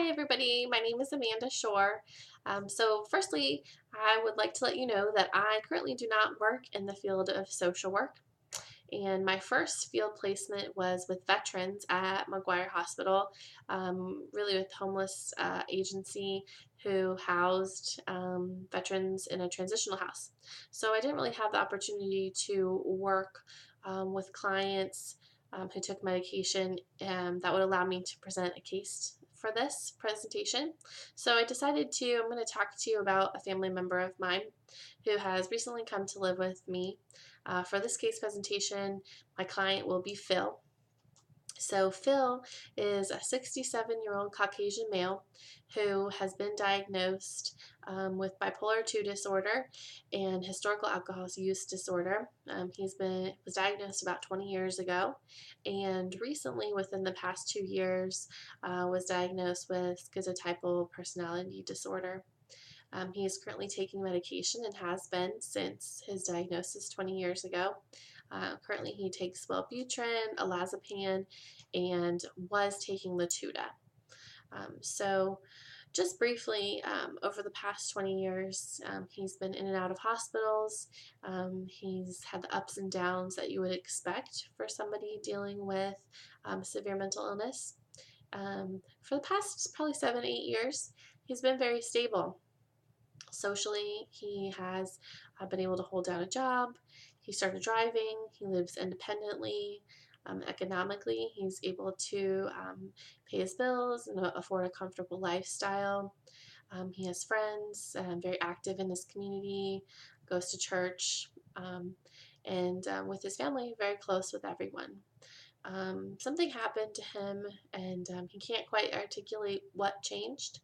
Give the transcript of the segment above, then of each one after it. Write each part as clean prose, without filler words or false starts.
Hi, everybody. My name is Amanda Shore. Firstly, I would like to let you know that I currently do not work in the field of social work. And my first field placement was with veterans at McGuire Hospital, really with homeless agency who housed veterans in a transitional house. So I didn't really have the opportunity to work with clients who took medication that would allow me to present a case for this presentation. So I decided I'm going to talk to you about a family member of mine who has recently come to live with me. For this case presentation, my client will be Phil. So Phil is a 67-year-old Caucasian male who has been diagnosed with bipolar 2 disorder and historical alcohol use disorder. Was diagnosed about 20 years ago, and recently, within the past 2 years, was diagnosed with schizotypal personality disorder. He is currently taking medication and has been since his diagnosis 20 years ago. Currently, he takes Wellbutrin, Olazepam, and was taking Latuda. So, just briefly, over the past 20 years, he's been in and out of hospitals. He's had the ups and downs that you would expect for somebody dealing with severe mental illness. For the past probably 7, 8 years, he's been very stable. Socially, he has been able to hold down a job. He started driving. He lives independently. Economically, he's able to pay his bills and afford a comfortable lifestyle. He has friends, very active in his community, goes to church, and with his family, very close with everyone. Something happened to him, and he can't quite articulate what changed.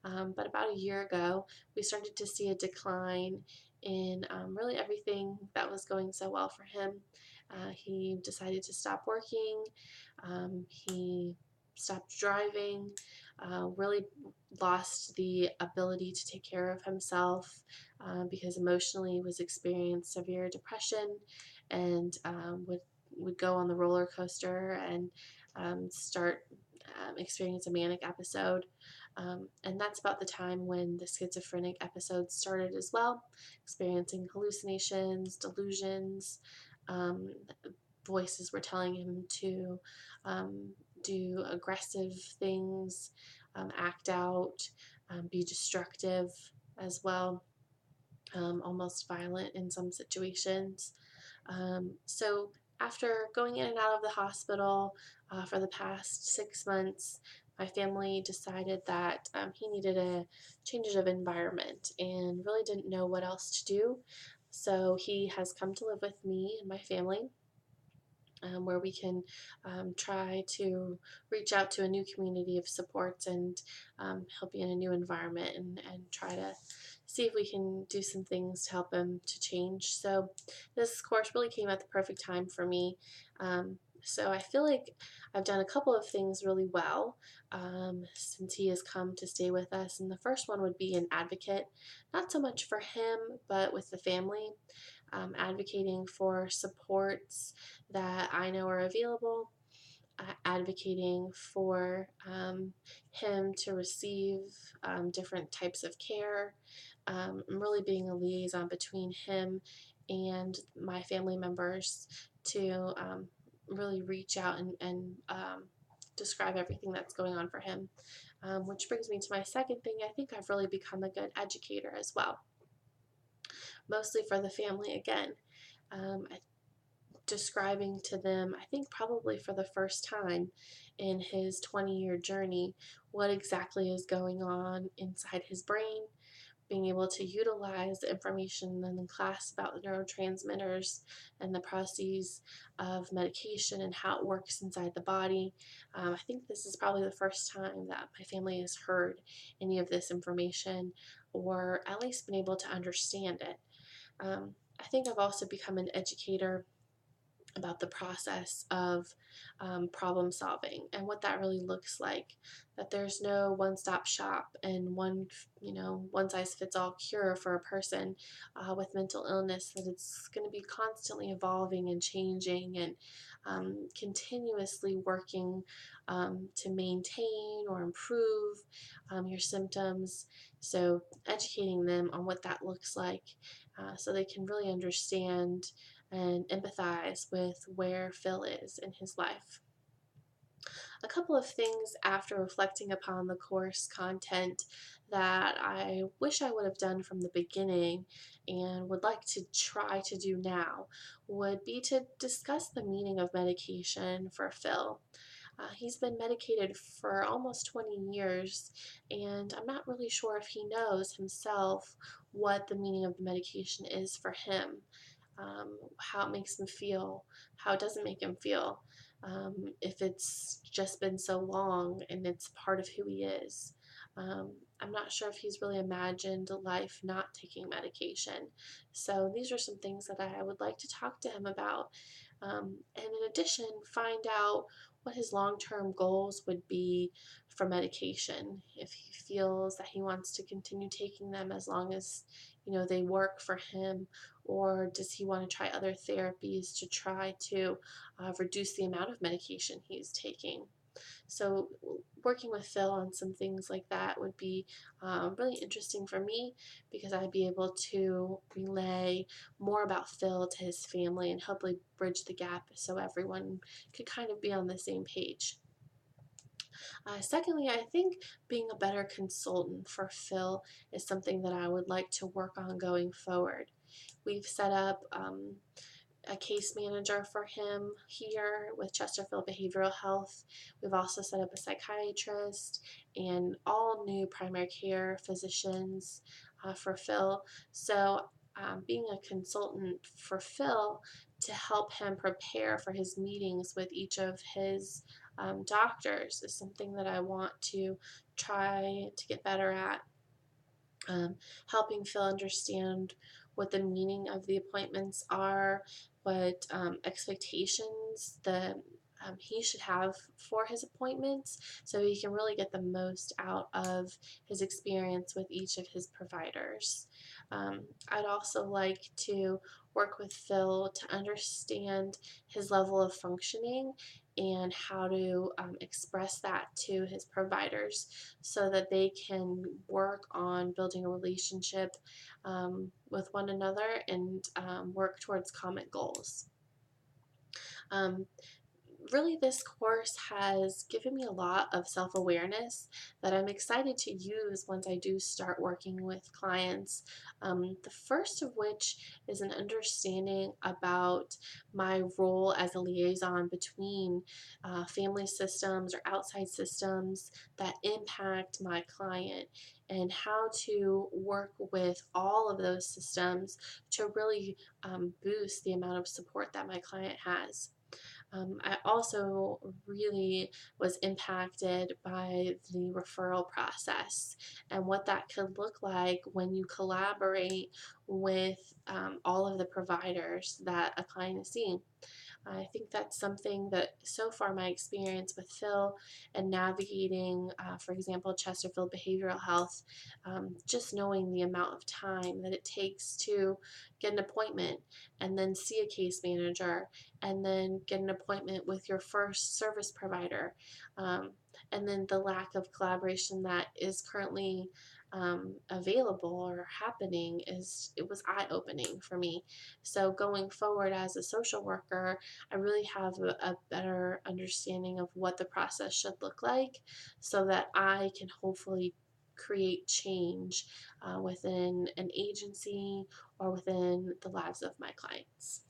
But about a year ago, we started to see a decline in really everything that was going so well for him. He decided to stop working. He stopped driving. Really lost the ability to take care of himself because emotionally was experiencing severe depression and would go on the roller coaster and start experience a manic episode. And that's about the time when the schizophrenic episodes started as well, experiencing hallucinations, delusions. Um, Voices were telling him to do aggressive things, act out, be destructive as well, almost violent in some situations. So after going in and out of the hospital for the past 6 months, my family decided that he needed a change of environment and really didn't know what else to do. So he has come to live with me and my family, where we can try to reach out to a new community of supports and help you in a new environment and try to see if we can do some things to help him to change. So this course really came at the perfect time for me. So I feel like I've done a couple of things really well since he has come to stay with us. And the first one would be an advocate, not so much for him, but with the family, advocating for supports that I know are available, advocating for him to receive different types of care, really being a liaison between him and my family members to really reach out and describe everything that's going on for him. Which brings me to my second thing. I think I've really become a good educator as well, mostly for the family again. Um, Describing to them, I think probably for the first time in his 20-year journey, what exactly is going on inside his brain, being able to utilize the information in the class about the neurotransmitters and the processes of medication and how it works inside the body. I think this is probably the first time that my family has heard any of this information or at least been able to understand it. I think I've also become an educator about the process of problem solving and what that really looks like. That there's no one-stop shop and one size fits all cure for a person with mental illness. That it's going to be constantly evolving and changing and continuously working to maintain or improve your symptoms. So educating them on what that looks like so they can really understand and empathize with where Phil is in his life. A couple of things after reflecting upon the course content that I wish I would have done from the beginning and would like to try to do now would be to discuss the meaning of medication for Phil. He's been medicated for almost 20 years, and I'm not really sure if he knows himself what the meaning of the medication is for him, how it makes him feel, how it doesn't make him feel, if it's just been so long and it's part of who he is. I'm not sure if he's really imagined life not taking medication. So these are some things that I would like to talk to him about. And in addition, find out what his long-term goals would be for medication. If he feels that he wants to continue taking them as long as, they work for him, or does he want to try other therapies to try to reduce the amount of medication he's taking? So, working with Phil on some things like that would be really interesting for me because I'd be able to relay more about Phil to his family and hopefully bridge the gap so everyone could kind of be on the same page. Secondly, I think being a better consultant for Phil is something that I would like to work on going forward. We've set up a case manager for him here with Chesterfield Behavioral Health. We've also set up a psychiatrist and all new primary care physicians for Phil. So, being a consultant for Phil to help him prepare for his meetings with each of his doctors is something that I want to try to get better at, um, helping Phil understand what the meaning of the appointments are, what expectations he should have for his appointments, so he can really get the most out of his experience with each of his providers. I'd also like to work with Phil to understand his level of functioning and how to express that to his providers so that they can work on building a relationship with one another and work towards common goals. Um, Really, this course has given me a lot of self awareness that I'm excited to use once I do start working with clients. The first of which is an understanding about my role as a liaison between family systems or outside systems that impact my client, and how to work with all of those systems to really boost the amount of support that my client has. I also really was impacted by the referral process and what that could look like when you collaborate with all of the providers that a client is seeing. I think that's something that so far my experience with Phil and navigating, for example, Chesterfield Behavioral Health, just knowing the amount of time that it takes to get an appointment and then see a case manager and then get an appointment with your first service provider, and then the lack of collaboration that is currently available or happening it was eye opening for me. So going forward as a social worker, I really have a better understanding of what the process should look like so that I can hopefully create change within an agency or within the lives of my clients.